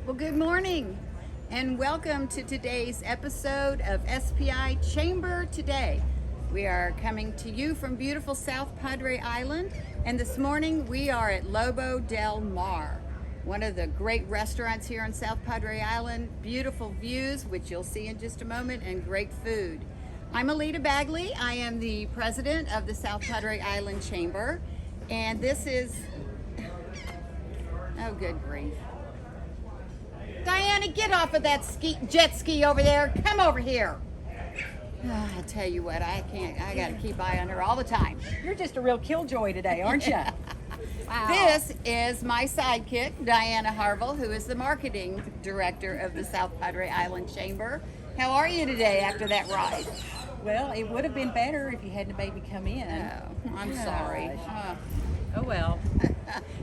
Well, good morning and welcome to today's episode of SPI Chamber Today. We are coming to you from beautiful South Padre Island, and this morning we are at Lobo del Mar, one of the great restaurants here on South Padre Island. Beautiful views, which you'll see in just a moment, and great food. I'm Alita Bagley. I am the president of the South Padre Island Chamber, and this is, oh good grief. Diana, get off of that jet ski over there. Come over here. Oh, I tell you what, I got to keep eye on her all the time. You're just a real killjoy today, aren't you? Wow. This is my sidekick, Diana Harville, who is the marketing director of the South Padre Island Chamber. How are you today after that ride? Well, it would have been better if you hadn't made me come in. Oh, I'm sorry. Oh well.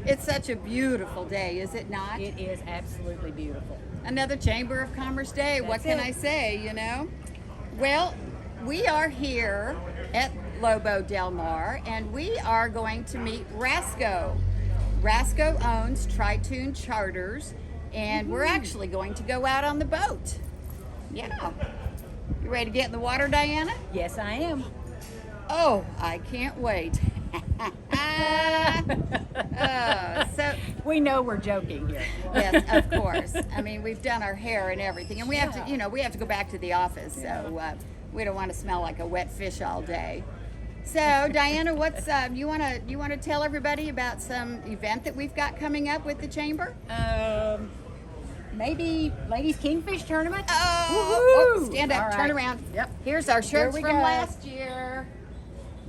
It's such a beautiful day, is it not? It is absolutely beautiful. Another Chamber of Commerce day. What can I say, you know? Well, we are here at Lobo del Mar, and we are going to meet Rasco. Rasco owns Tritoon Charters, and we're actually going to go out on the boat. Yeah. You ready to get in the water, Diana? Yes, I am. Oh, I can't wait. So we know we're joking here. yes, of course. I mean, we've done our hair and everything, and we have to, we have to go back to the office, so we don't want to smell like a wet fish all day. So, Diana, what's you want to tell everybody about some event that we've got coming up with the chamber? Maybe Ladies Kingfish Tournament. Oh, stand up, all turn right. around. Yep. Here's our shirts Here we from go. last year.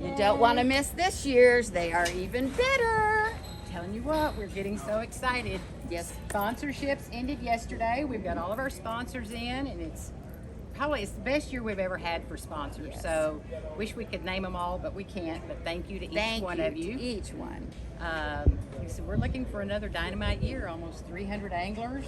You don't want to miss this year's. They are even better. Telling you what, we're getting so excited. Yes. Sponsorships ended yesterday. We've got all of our sponsors in, and it's the best year we've ever had for sponsors. Yes. So, wish we could name them all, but we can't. But thank you to each one of you. Each one. So we're looking for another dynamite year. Almost 300 anglers.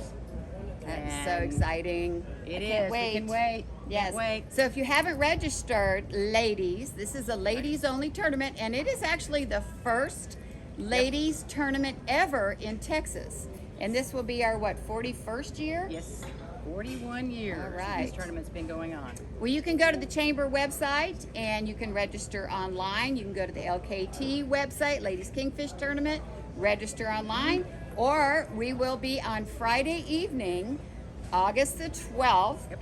That's so exciting. It I is. can't wait. We can wait. Yes. Can't wait. So if you haven't registered, ladies, this is a ladies only tournament, and it is actually the first ladies tournament ever in Texas. And this will be our 41st year? Yes. 41 years. All right. This tournament's been going on. Well, you can go to the chamber website and you can register online. You can go to the LKT website, Ladies Kingfish Tournament, register online, or we will be on Friday evening, August the 12th,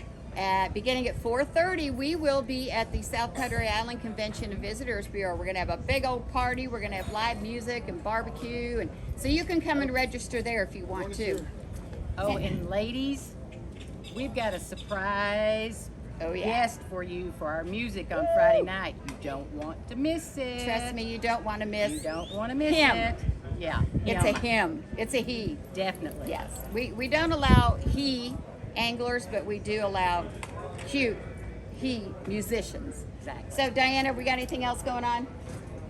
beginning at 4:30. We will be at the South Padre Island Convention and Visitors Bureau. We're going to have a big old party. We're going to have live music and barbecue, and so you can come and register there if you want to. Oh, and ladies, we've got a surprise guest for you for our music on Friday night. You don't want to miss it. Trust me, you don't want to miss. You don't want to miss him. it. Yeah. It's a him. It's a he. Definitely. Yes. We don't allow he anglers, but we do allow he musicians. Exactly. So, Diana, we got anything else going on?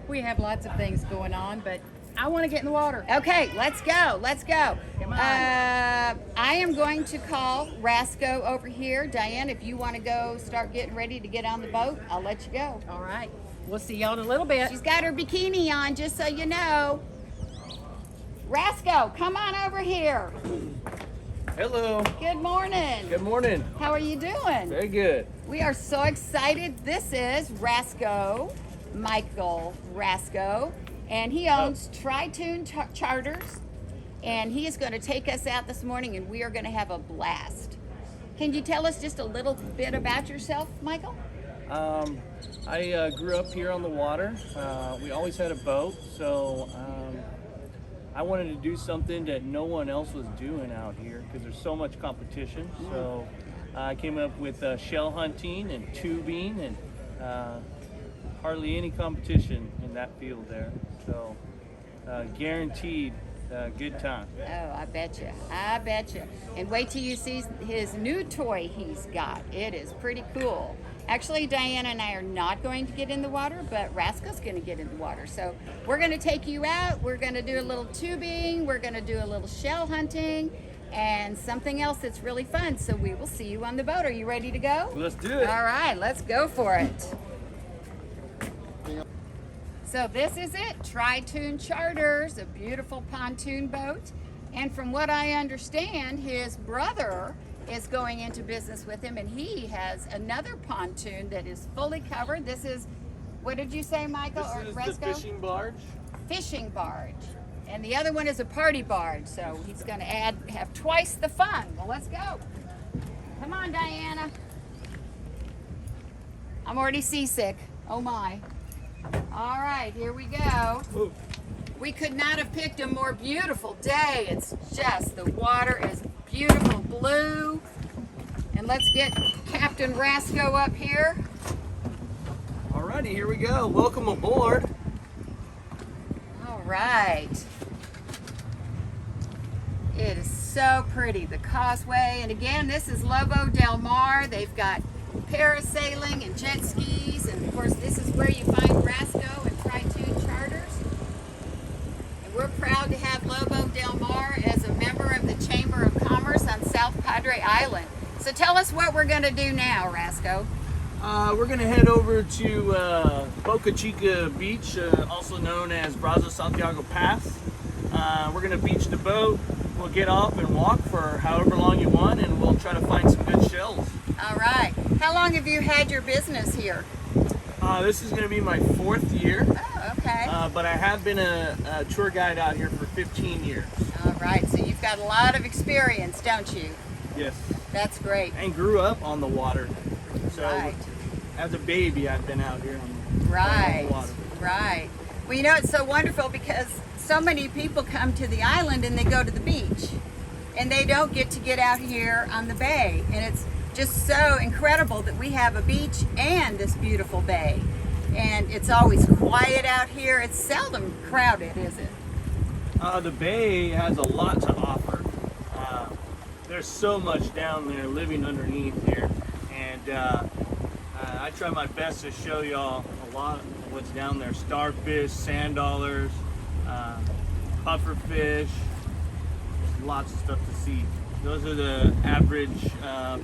We have lots of things going on, but I want to get in the water. Okay, let's go. Let's go. Come on. I am going to call Rasco over here. Diane, if you want to go start getting ready to get on the boat, I'll let you go. All right. We'll see y'all in a little bit. She's got her bikini on, just so you know. Rasco, come on over here. Hello. Good morning. Good morning. How are you doing? Very good. We are so excited. This is Rasco, Michael Rasco, and he owns Tritoon Charters, and he is going to take us out this morning, and we are going to have a blast. Can you tell us just a little bit about yourself, Michael? I grew up here on the water. We always had a boat, so I wanted to do something that no one else was doing out here because there's so much competition. So I came up with shell hunting and tubing, and hardly any competition in that field there. So guaranteed good time. Oh, I bet you. I bet you. And wait till you see his new toy he's got. It is pretty cool. Actually, Diana and I are not going to get in the water, but Rasco's going to get in the water. So we're going to take you out. We're going to do a little tubing. We're going to do a little shell hunting and something else that's really fun. So we will see you on the boat. Are you ready to go? Let's do it. All right, let's go for it. So this is it, Tritoon Charters, a beautiful pontoon boat. And from what I understand, his brother is going into business with him, and he has another pontoon that is fully covered. This is, what did you say, Michael? This Or is Rasco? the fishing barge. Fishing barge. And the other one is a party barge, so he's going to have twice the fun. Well, let's go. Come on, Diana. I'm already seasick. Oh my. All right, here we go. Ooh. We could not have picked a more beautiful day. It's just, the water is beautiful blue. And let's get Captain Rasco up here. Alrighty, here we go. Welcome aboard. All right. It is so pretty, the causeway. And again, this is Lobo Del Mar. They've got parasailing and jet skis. And of course, this is where you find Rasco and Tritoon Charters. And we're proud to have Lobo Del Mar as a member of the Chamber of Commerce on South Padre Island. So tell us what we're going to do now, Rasco. We're going to head over to Boca Chica Beach, also known as Brazos Santiago Pass. We're going to beach the boat. We'll get off and walk for however long you want, and we'll try to find some good shells. All right. How long have you had your business here? This is going to be my 4th year, Oh, okay. but I have been a tour guide out here for 15 years. All right. So you've got a lot of experience, don't you? Yes. That's great. And grew up on the water. So Right. as a baby, I've been out here on Right. the water. Right. Well, you know, it's so wonderful because so many people come to the island and they go to the beach, and they don't get out here on the bay. And it's just so incredible that we have a beach and this beautiful bay. And it's always quiet out here. It's seldom crowded, is it? The bay has a lot to offer. There's so much down there living underneath here, and I try my best to show y'all a lot of what's down there. Starfish, sand dollars, pufferfish, lots of stuff to see. Those are the average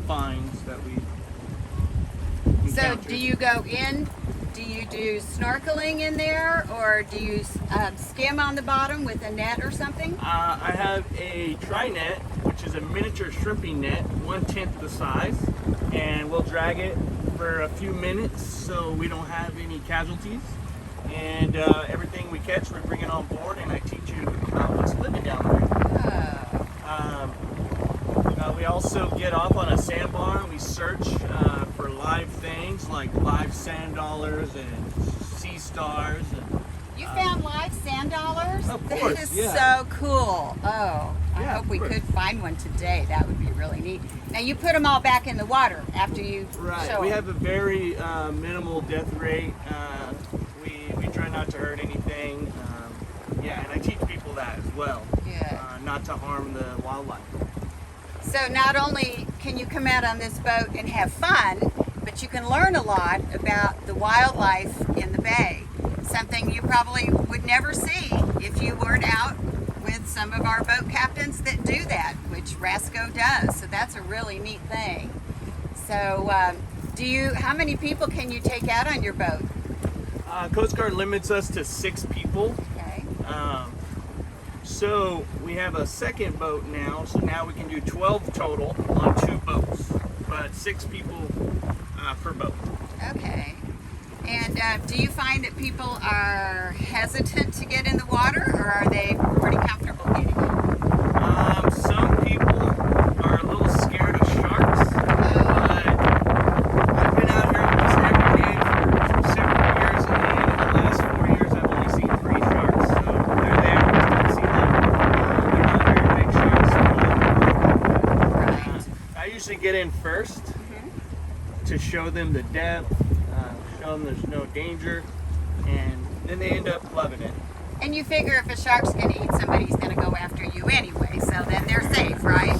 finds that we So encountered. do you go in? Do you do snorkeling in there, or do you skim on the bottom with a net or something? I have a tri-net, which is a miniature shrimping net, 1/10 the size, and we'll drag it for a few minutes so we don't have any casualties. And everything we catch, we bring it on board, and I teach you about what's living down there. We also get off on a sandbar and we search for live things like live sand dollars and sea stars. And, You found live sand dollars? Of course, That is yeah. so cool. Oh, I Yeah, hope of we course. could find one today. That would be really neat. Now you put them all back in the water after you right, show we 'em. have a very minimal death rate. We try not to hurt anything. Yeah, and I teach people that as well. Yeah. Not to harm the wildlife. So not only can you come out on this boat and have fun, but you can learn a lot about the wildlife in the bay. Something you probably would never see if you weren't out with some of our boat captains that do that, which Rasco does. So that's a really neat thing. So how many people can you take out on your boat? Coast Guard limits us to 6 people. Okay. So we have a second boat now, so now we can do 12 total on 2 boats, but 6 people per boat. Okay. And do you find that people are hesitant to get in the water, or are they pretty comfortable getting in? Some people are a little scared of sharks, but I've been out here almost every day for several years, and in the last 4 years I've only seen 3 sharks, so they're there, we still see them. They're not very big sharks. Right. I usually get in first to show them the depth, show them there's no danger, and then they end up loving it. And you figure if a shark's going to eat somebody, he's going to go after you anyway, so then they're safe, right?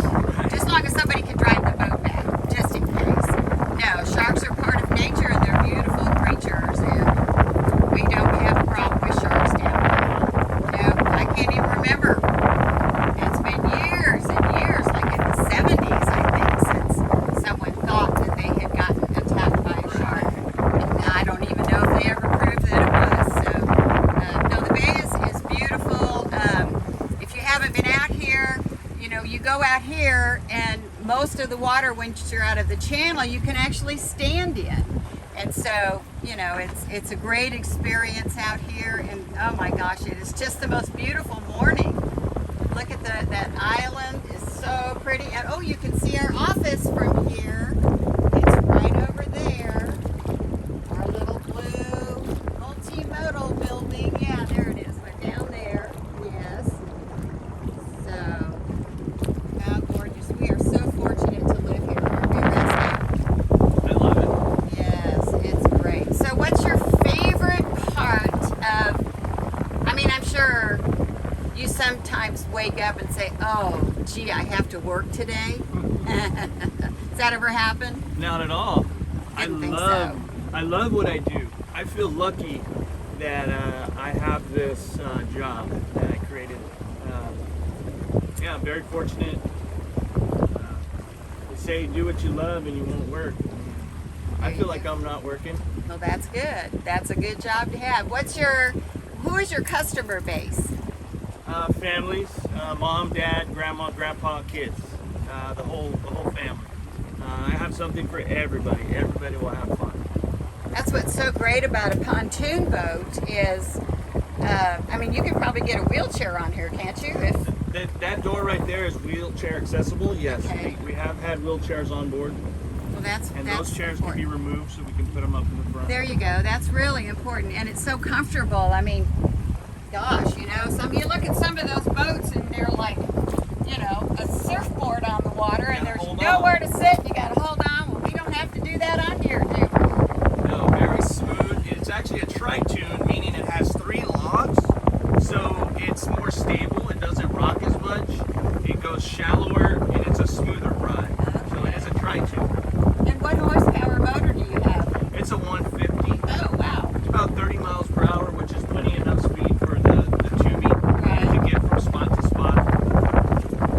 Just as long as somebody can drive the boat back, just in case. No, sharks are part of nature, and they're beautiful creatures, and we don't have a problem with sharks down here. No, I can't even remember. It's been years and years, like in the 70s, I think, since someone thought that they had gotten attacked by a shark. And I don't even know if they ever proved that it was. So, no, the bay is beautiful. If you haven't been out here, you know, you go out here and most of the water, once you're out of the channel, you can actually stand in. And so, you know, it's a great experience out here. And oh my gosh, it is just the most beautiful morning. Look at that island is so pretty. And oh, you can see our office from here. It's right over there. Our little blue multimodal building. Yeah, there it is. We're down there. Yes. So, how gorgeous. We are so fortunate to live here, aren't we, Rasco? I love it. Yes, it's great. So what's your favorite part of, I mean, I'm sure you sometimes wake up and say, oh, gee, I have to work today. Does that ever happen? Not at all. Didn't think so. I love what I do. I feel lucky that I have this job that I created. Yeah, I'm very fortunate. They say do what you love and you won't work. I feel like I'm not working. Well, that's good. That's a good job to have. Who is your customer base? Families, mom, dad, grandma, grandpa, kids, the whole family. I have something for everybody. Everybody will have fun. That's what's so great about a pontoon boat is, I mean, you can probably get a wheelchair on here, can't you? That door right there is wheelchair accessible. Yes, Okay. we have had wheelchairs on board, Well, that's and that's those chairs important. can be removed so we can put them up in the front. There you go. That's really important, and it's so comfortable. I mean, gosh, you know, you look at some of those boats, and they're like, you know, a surfboard on the water, and there's hold nowhere on. to sit. You got to hold on. Well, we don't have to do that on here, do we? No, very smooth. It's actually a Tritoon, meaning it has 3 logs, so it's more stable. It doesn't rock as much. It goes shallower, and it's a smoother ride. So it is a Tritoon. And what horsepower motor do you have? It's a 150. Oh, wow. It's about 30 miles per hour, which is plenty enough speed for the tubing Right. to get from spot to spot.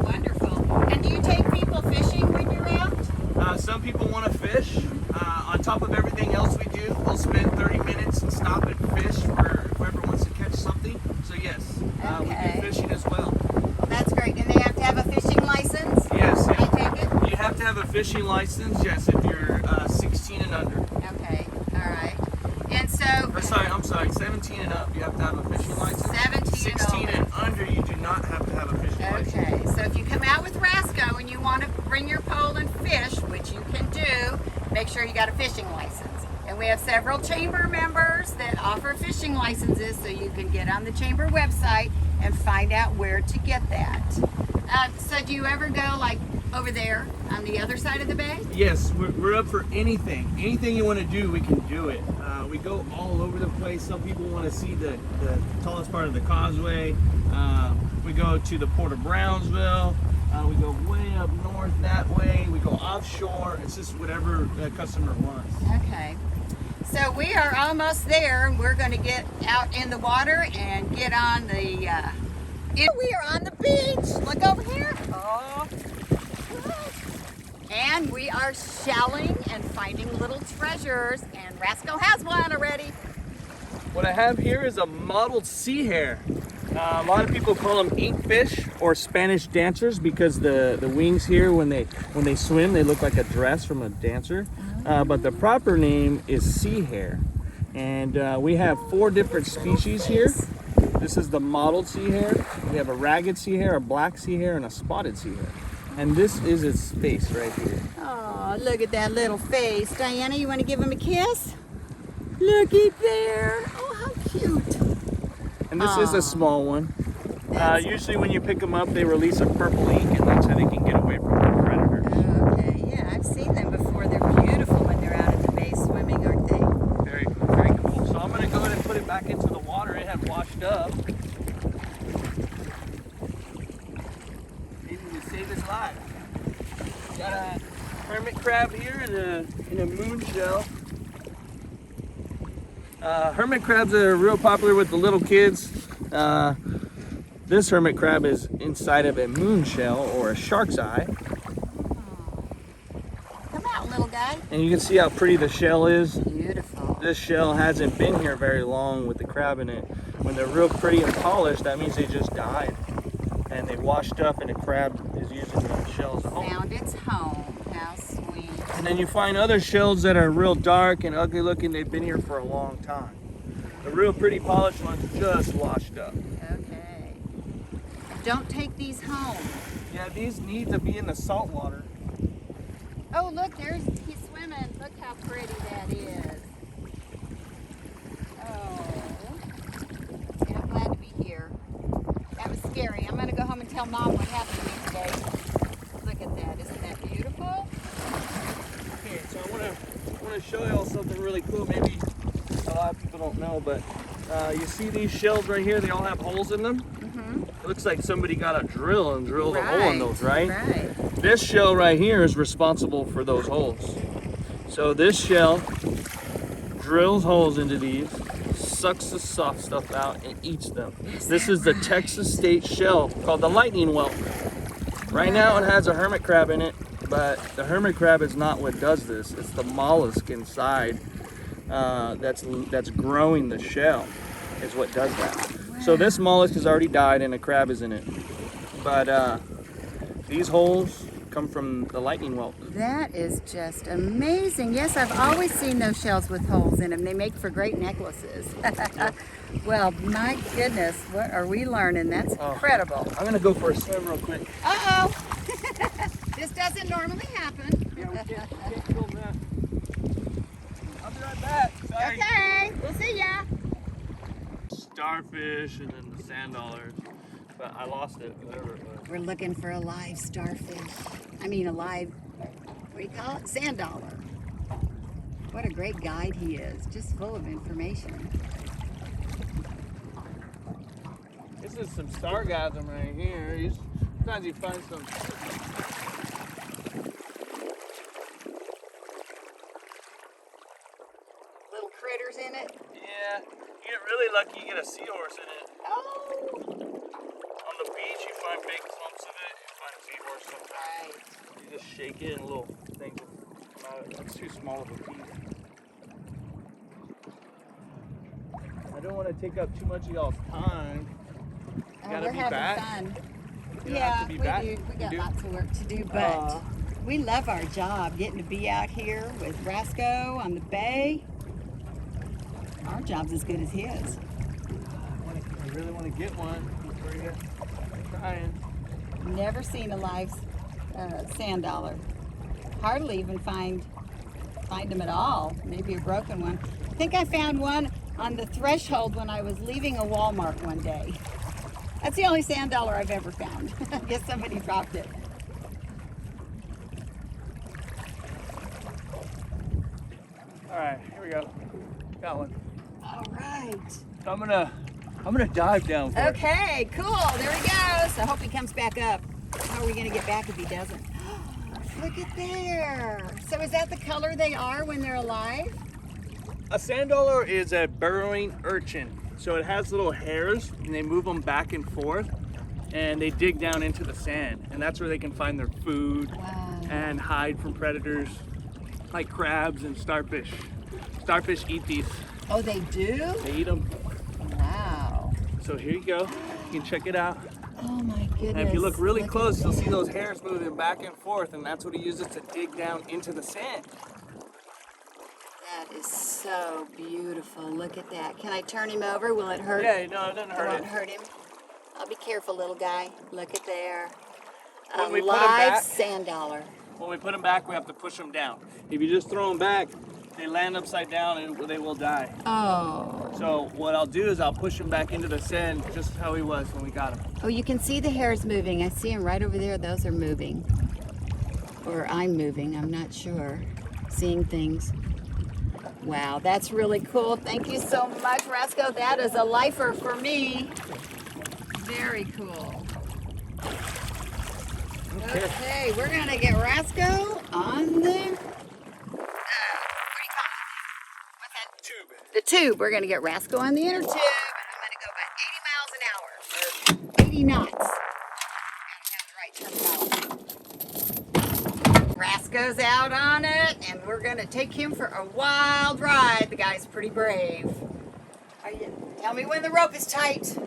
Wonderful. And do you take people fishing when you're out? Some people want to fish. On top of everything else we do, we'll spend 30 minutes and stop and fish for whoever wants to catch something. So yes, we Okay. do fishing as well. Well, that's great. And they have to have a fishing license? Yes, I take it? you have to have a fishing license. Yes, if you're 16 and under. Okay. All right. And so, Or I'm sorry, 17 and up. You have to have a fishing license. 17 and 16 older. and under, you do not have to have a fishing license. okay. So if you come out with Rasco and you want to bring your pole and fish, which you can do, make sure you got a fishing license. And we have several chamber members that offer fishing licenses, so you can get on the chamber website and find out where to get that. So do you ever go like over there on the other side of the bay? Yes, we're up for anything. Anything you want to do, we can do it. We go all over the place. Some people want to see the tallest part of the causeway. We go to the Port of Brownsville. We go way up north that way. We go offshore. It's just whatever the customer wants. Okay. So we are almost there. We're going to get out in the water and get on the. We are on the beach. Look over here. Oh. And we are shelling and finding little treasures. And Rasco has one already. What I have here is a mottled sea hare. A lot of people call them inkfish or Spanish dancers because the wings here, when they swim, they look like a dress from a dancer. But the proper name is sea hare. And we have 4 different species here. This is the mottled sea hare. We have a ragged sea hare, a black sea hare, and a spotted sea hare. And this is its face right here. Oh, look at that little face. Diana, you want to give him a kiss? Looky there. Oh, how cute. And this is a small one. Usually when you pick them up, they release a purple ink, and that's how they can get away from the predators. Oh, okay. Yeah, I've seen them before. They're beautiful when they're out at the bay swimming, aren't they? Very, very cool. So I'm going to go ahead and put it back into the water. It had washed up. Maybe to save its life. Got a hermit crab here in a moon shell. Hermit crabs are real popular with the little kids. This hermit crab is inside of a moon shell or a shark's eye. Come out, little guy. And you can see how pretty the shell is. Beautiful. This shell hasn't been here very long with the crab in it. When they're real pretty and polished, that means they just died. and they washed up, and the crab is using the shells as home. Found its home. How sweet. And then you find other shells that are real dark and ugly looking. They've been here for a long time. The real pretty polished ones just washed up. Okay. Don't take these home. Yeah, these need to be in the salt water. Oh, look, he's swimming. Look how pretty that is. Oh. Yeah, I'm glad to be here. That was scary. I'm going to go home and tell Mom what happened to me today. Look at that. Isn't that beautiful? Okay, so I want to show y'all something really cool. Maybe a lot of people don't know, but you see these shells right here? They all have holes in them. It looks like somebody got a drill and drilled a hole in those, right? Right. This shell right here is responsible for those holes. So this shell drills holes into these, sucks the soft stuff out, and eats them. This is the Texas state shell called the lightning whelk. Right now it has a hermit crab in it, but the hermit crab is not what does this. It's the mollusk inside that's growing the shell is what does that. So this mollusk has already died and a crab is in it. But these holes come from the lightning whelk. That is just amazing. Yes, I've always seen those shells with holes in them. They make for great necklaces. Well, my goodness, what are we learning? That's incredible. I'm gonna go for a swim real quick. Uh-oh. This doesn't normally happen. Yeah, we can't film that. I'll be right back. Sorry. Okay, we'll see ya. Starfish and then the sand dollars. But I lost it, whatever it was. We're looking for a live starfish. I mean a live, what do you call it? Sand dollar. What a great guide he is. Just full of information. This is some stargasm right here. Sometimes you find some Little critters in it. yeah, you get really lucky, you get a seahorse in it. Oh. On the beach, you find big clumps of it. You find a seahorse sometimes. Right. You just shake it and little things will come out. That's too small of a piece. I don't want to take up too much of y'all's time. You gotta We're be having back. fun. You don't Yeah, have to be we back. do. We got do? lots of work to do, but we love our job. Getting to be out here with Rasco on the bay. Our job's as good as his. I really want to get one for you. I'm trying. Never seen a live sand dollar. Hardly even find them at all. Maybe a broken one. I think I found one on the threshold when I was leaving a Walmart one day. That's the only sand dollar I've ever found. I guess somebody dropped it. All right, here we go. Got one. All right. So I'm gonna dive down for it. Okay, cool. There he goes. I hope he comes back up. How are we gonna get back if he doesn't? Look at there. So is that the color they are when they're alive? A sand dollar is a burrowing urchin. So it has little hairs and they move them back and forth and they dig down into the sand. And that's where they can find their food and hide from predators like crabs and starfish. Starfish eat these. Oh, they do? They eat them. Wow. So here you go. You can check it out. Oh my goodness. And if you look really at close, you'll that. see those hairs moving back and forth, and that's what he uses to dig down into the sand. That is so beautiful. Look at that. Can I turn him over? Will it hurt? Yeah, no, it doesn't It hurt won't it. hurt him. I'll be careful, little guy. Look at there. A When we put him live back- sand dollar. When we put them back, we have to push them down. If you just throw them back, they land upside down and they will die. Oh. So what I'll do is I'll push him back into the sand just how he was when we got him. Oh, you can see the hairs moving. I see them right over there. Those are moving. Or I'm moving. I'm not sure. Seeing things. Wow, that's really cool. Thank you so much, Rasco. That is a lifer for me. Very cool. Okay, we're going to get Rasco on the... what do you call it? What's that? Tube. The tube. We're going to get Rasco on the inner tube, and I'm going to go about 80 miles an hour, or 80 knots. I have the right terminology. Rasco's out on it, and we're going to take him for a wild ride. The guy's pretty brave. Tell me when the rope is tight.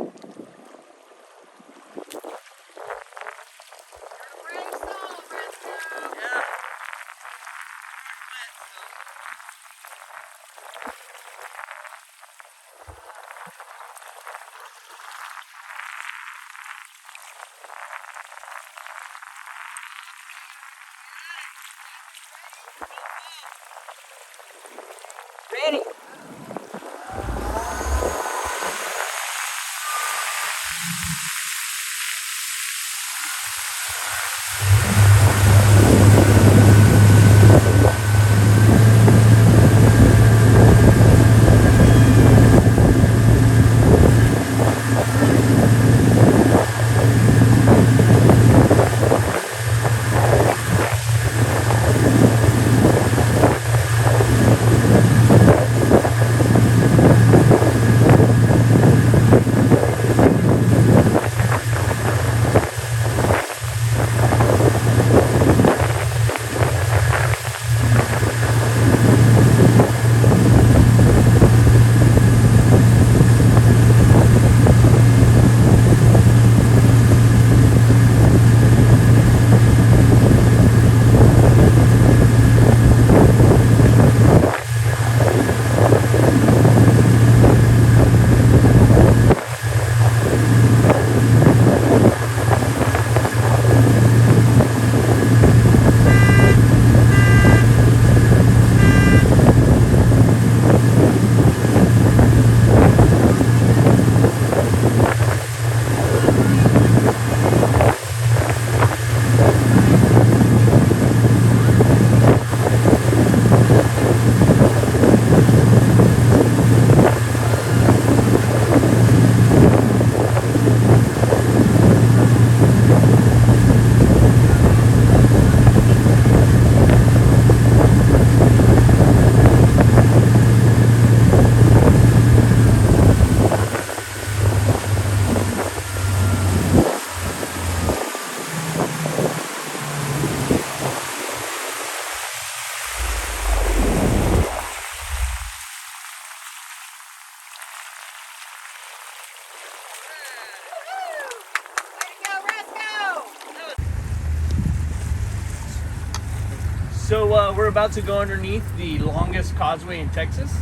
We're about to go underneath the longest causeway in Texas,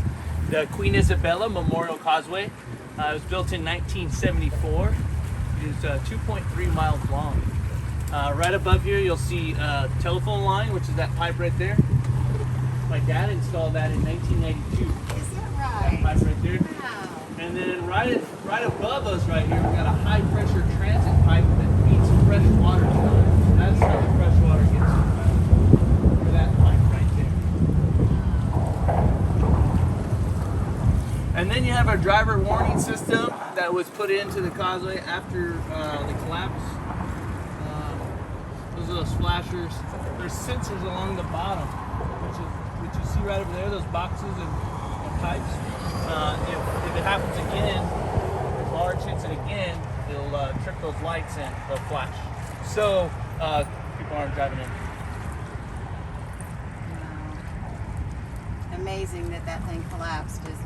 the Queen Isabella Memorial Causeway. It was built in 1974. It is 2.3 miles long. Right above here, you'll see a telephone line, which is that pipe right there. My dad installed that in 1992. Is that right? That pipe right there. Wow. And then right above us right here, we've got a high pressure transit pipe that feeds fresh water to us. That's how the fresh water gets to that pipe right there. And then you have our driver warning system that was put into the causeway after the collapse. Those are those splashers. There's sensors along the bottom, which you see right over there, those boxes and pipes. If it happens again, if large hits it again, it'll trip those lights and they'll flash. So people aren't driving in. Wow. Amazing that thing collapsed, isn't it?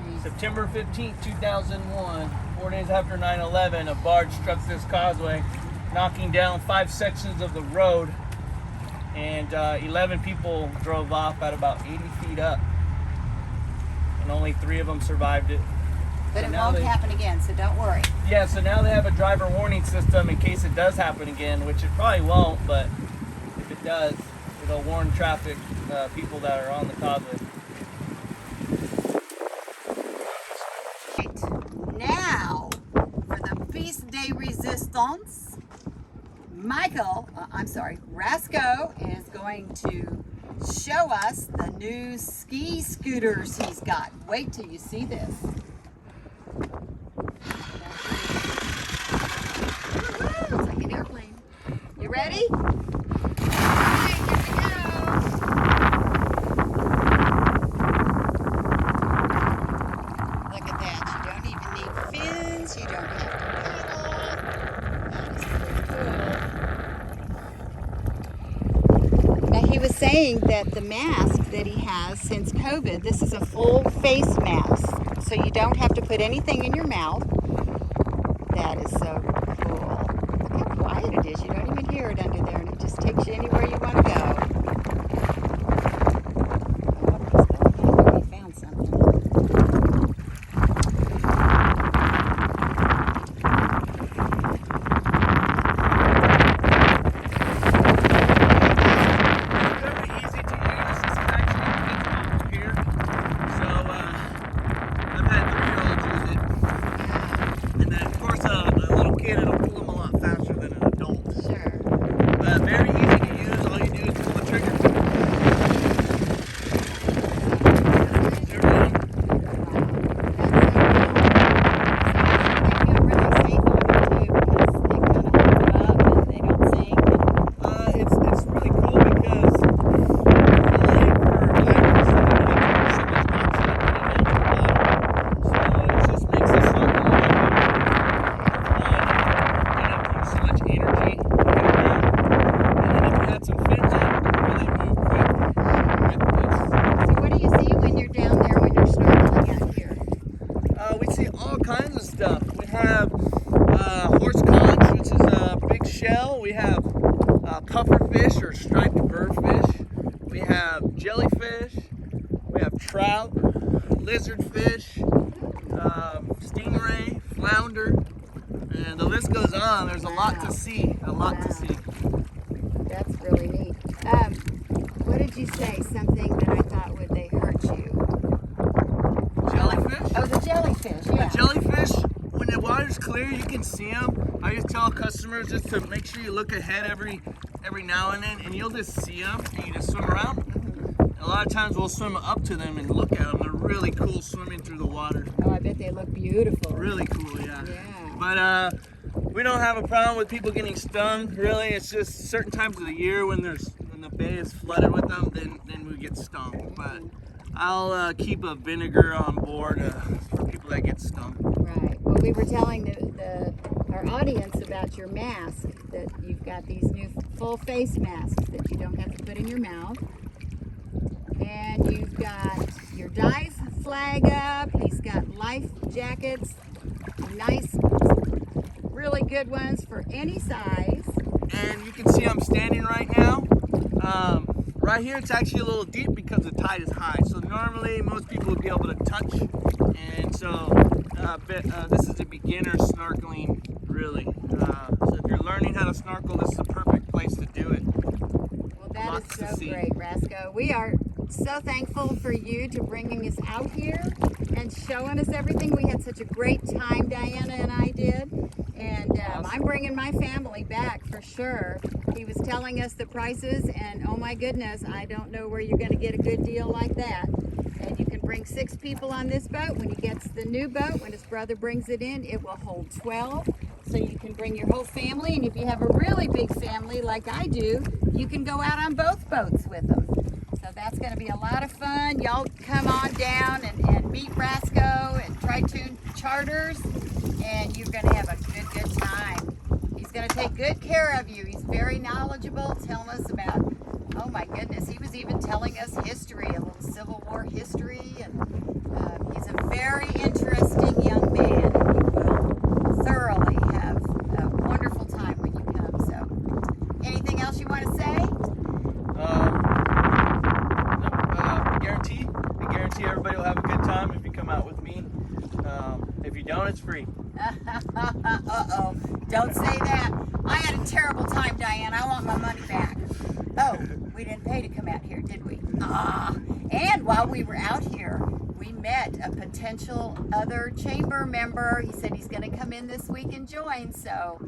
Jeez. September 15th, 2001, 4 days after 9/11, a barge struck this causeway, knocking down 5 sections of the road, and 11 people drove off at about 80 feet up, and only 3 of them survived it. But So it now won't they- happen again, so don't worry. Yeah, so now they have a driver warning system in case it does happen again, which it probably won't, but if it does, it'll warn traffic people that are on the causeway. Right. Now, for the Feast de Resistance, Rasco is going to show us the new ski scooters he's got. Wait till you see this. It's like an airplane. You ready? All right, here we go. Look at that. You don't even need fins. You don't have to pedal. That is pretty cool. Now, he was saying that the mask that he has since COVID, this is a full face mask. So you don't have to put anything in your mouth. That is so cool. Look how quiet it is. You don't even hear it under there, and it just takes you anywhere you want to go. Oh, we found something. Very easy to use. This is actually a kids model here. So I've had 3-year-olds use it. And then of course a little kid, it'll pull them a lot faster than an adult. Sure. But very easy to use. All you do is pull the trigger. Zero in. It's really cool because for divers, so much oxygen getting down to the bottom. So it just makes the song a lot more so much energy to get around. And then if you had some fins on, you can really move quick with this. So what do you see when you're down there when you're snorkeling out here? We see all kinds of stuff. We have horse conch, which is a big shell. We have pufferfish or striped birdfish. We have jellyfish. We have trout, lizardfish, stingray, flounder, and the list goes on. There's a lot to see. That's really neat. What did you say? Something that I thought would they hurt you? Jellyfish? Oh, the jellyfish. Yeah. The jellyfish, when the water's clear, you can see them. I just tell customers just to make sure you look ahead every now and then, and you'll just see them, and you just swim around. A lot of times we'll swim up to them and look at them. They're really cool swimming through the water. Oh, I bet they look beautiful. Really cool, yeah. Yeah. But we don't have a problem with people getting stung, really. It's just certain times of the year when the bay is flooded with them, then we get stung. But I'll keep a vinegar on board for people that get stung. Right. Well, we were telling our audience about your mask, that you've got these new full face masks that you don't have to put in your mouth. And you've got your dive flag up. He's got life jackets, nice, really good ones for any size. And you can see I'm standing right now. right here it's actually a little deep because the tide is high. So normally most people would be able to touch, and so this is a beginner snorkeling, really. So if you're learning how to snorkel, this is the perfect place to do it. Well, that is so great, Rasco. We are so thankful for you to bringing us out here and showing us everything. We had such a great time, Diana and I did, and I'm bringing my family back for sure. He was telling us the prices, and oh my goodness, I don't know where you're going to get a good deal like that. And you can bring 6 people on this boat. When he gets the new boat, when his brother brings it in, it will hold 12. So you can bring your whole family, and if you have a really big family like I do, you can go out on both boats with them. So that's going to be a lot of fun. Y'all come on down and meet Rasco and Tritoon Charters, and you're going to have a good time. He's going to take good care of you. He's very knowledgeable, telling us about, oh my goodness, he was even telling us history, a little Civil War history, and he's a very interesting young man, and you will thoroughly have a wonderful time when you come. So, anything else you want to say? I guarantee everybody will have a good time if you come out with me. If you don't, it's free. Uh-oh, don't say that. I had a terrible time, Diane. I want my money back. Oh, we didn't pay to come out here, did we? And while we were out here, we met a potential other chamber member. He said he's going to come in this week and join, so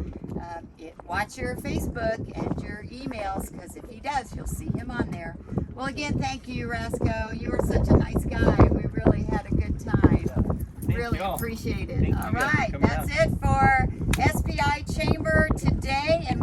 watch your Facebook and your emails, because if he does, you'll see him on there. Well, again, thank you, Rasco. You were such a nice guy. We really had a good time. Really appreciate it. All right, that's it for SPI Chamber today. And